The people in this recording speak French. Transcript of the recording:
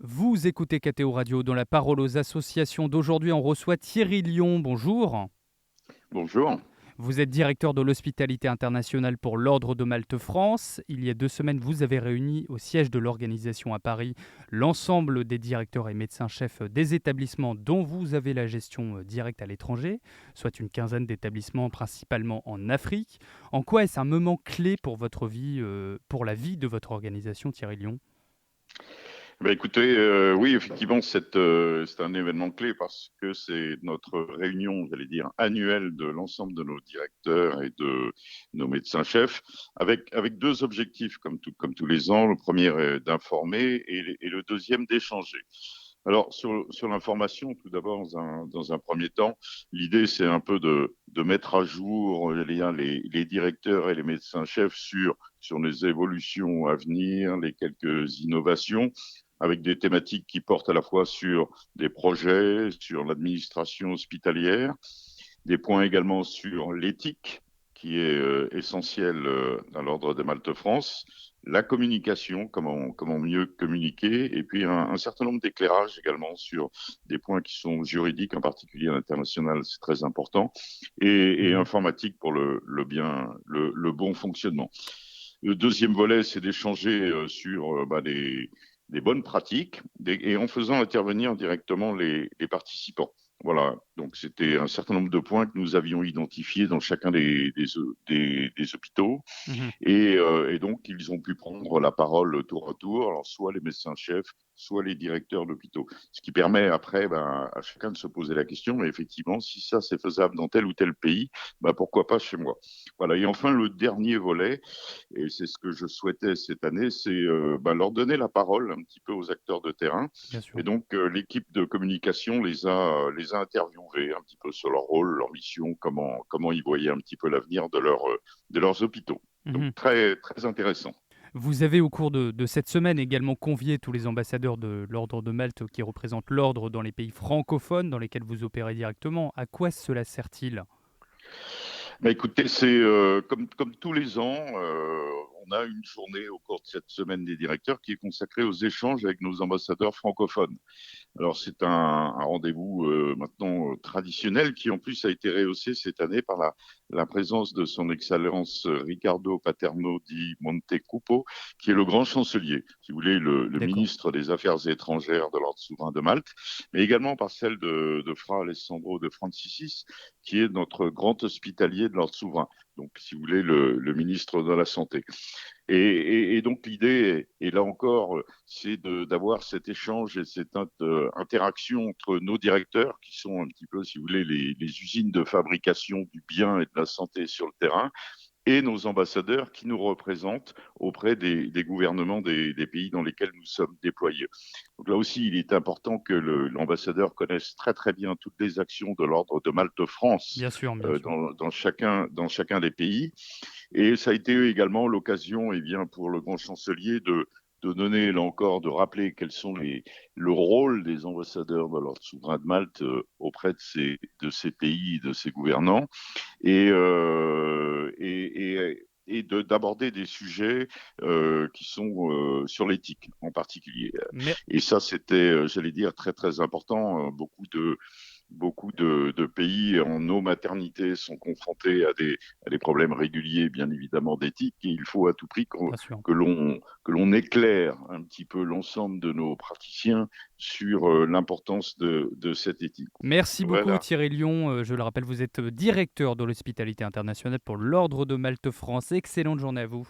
Vous écoutez KTO Radio dans la parole aux associations d'aujourd'hui. On reçoit Thierry Lyon. Bonjour. Bonjour. Vous êtes directeur de l'hospitalité internationale pour l'Ordre de Malte France. Il y a 2 semaines, vous avez réuni au siège de l'organisation à Paris l'ensemble des directeurs et médecins-chefs des établissements dont vous avez la gestion directe à l'étranger, soit une quinzaine d'établissements principalement en Afrique. En quoi est-ce un moment clé pour votre vie, pour la vie de votre organisation, Thierry Lyon? Écoutez, oui, effectivement, c'est un événement clé parce que c'est notre réunion, j'allais dire, annuelle de l'ensemble de nos directeurs et de nos médecins-chefs, avec deux objectifs, comme tous les ans. Le premier est d'informer et le deuxième d'échanger. Alors, sur l'information, tout d'abord, dans un premier temps, l'idée, c'est un peu de mettre à jour les directeurs et les médecins-chefs sur les évolutions à venir, les quelques innovations, avec des thématiques qui portent à la fois sur des projets, sur l'administration hospitalière, des points également sur l'éthique, qui est essentielle dans l'Ordre de Malte France, la communication, comment mieux communiquer, et puis un certain nombre d'éclairages également sur des points qui sont juridiques, en particulier à l'international, c'est très important, et Mhm. informatique pour le bon fonctionnement. Le deuxième volet, c'est d'échanger sur des bonnes pratiques et en faisant intervenir directement les participants. Voilà, donc c'était un certain nombre de points que nous avions identifiés dans chacun des hôpitaux Mhm. et donc ils ont pu prendre la parole tour à tour, alors soit les médecins-chefs, soit les directeurs d'hôpitaux. Ce qui permet après à chacun de se poser la question, mais effectivement, si ça c'est faisable dans tel ou tel pays, pourquoi pas chez moi. Voilà, et enfin le dernier volet, et c'est ce que je souhaitais cette année, c'est leur donner la parole un petit peu aux acteurs de terrain. Bien Et sûr. donc, l'équipe de communication les a interviewés un petit peu sur leur rôle, leur mission, comment ils voyaient un petit peu l'avenir de leurs hôpitaux. Donc, Mhm. très, très intéressant. Vous avez au cours de cette semaine également convié tous les ambassadeurs de l'Ordre de Malte qui représentent l'ordre dans les pays francophones dans lesquels vous opérez directement. À quoi cela sert-il? Écoutez, c'est comme tous les ans, on a une journée au cours de cette semaine des directeurs qui est consacrée aux échanges avec nos ambassadeurs francophones. Alors c'est un rendez-vous maintenant traditionnel qui en plus a été rehaussé cette année par la présence de son Excellence Riccardo Paterno di Montecupo, qui est le grand chancelier, si vous voulez, le D'accord. ministre des Affaires étrangères de l'Ordre souverain de Malte, mais également par celle de Fra Alessandro de Francisis, qui est notre grand hospitalier de l'Ordre souverain, donc si vous voulez, le ministre de la Santé. Et donc l'idée, et là encore, c'est d'avoir cet échange et cette interaction entre nos directeurs, qui sont un petit peu, si vous voulez, les usines de fabrication du bien et de la santé sur le terrain, et nos ambassadeurs qui nous représentent auprès des gouvernements des pays dans lesquels nous sommes déployés. Donc là aussi, il est important que l'ambassadeur connaisse très très bien toutes les actions de l'Ordre de Malte France Bien sûr, bien sûr. dans chacun des pays. Et ça a été également l'occasion, eh bien, pour le grand chancelier de donner, là encore, de rappeler quels sont le rôle des ambassadeurs de l'ordre souverain de Malte auprès de ces pays, de ces gouvernants, et, d'aborder des sujets qui sont sur l'éthique en particulier. Mais Et ça, c'était, j'allais dire, très très important. Beaucoup de pays en eau maternité sont confrontés à des problèmes réguliers, bien évidemment, d'éthique. Et il faut à tout prix bien sûr. que l'on éclaire un petit peu l'ensemble de nos praticiens sur l'importance de cette éthique. Merci beaucoup Voilà. Thierry Lyon. Je le rappelle, vous êtes directeur de l'hospitalité internationale pour l'Ordre de Malte France. Excellente journée à vous.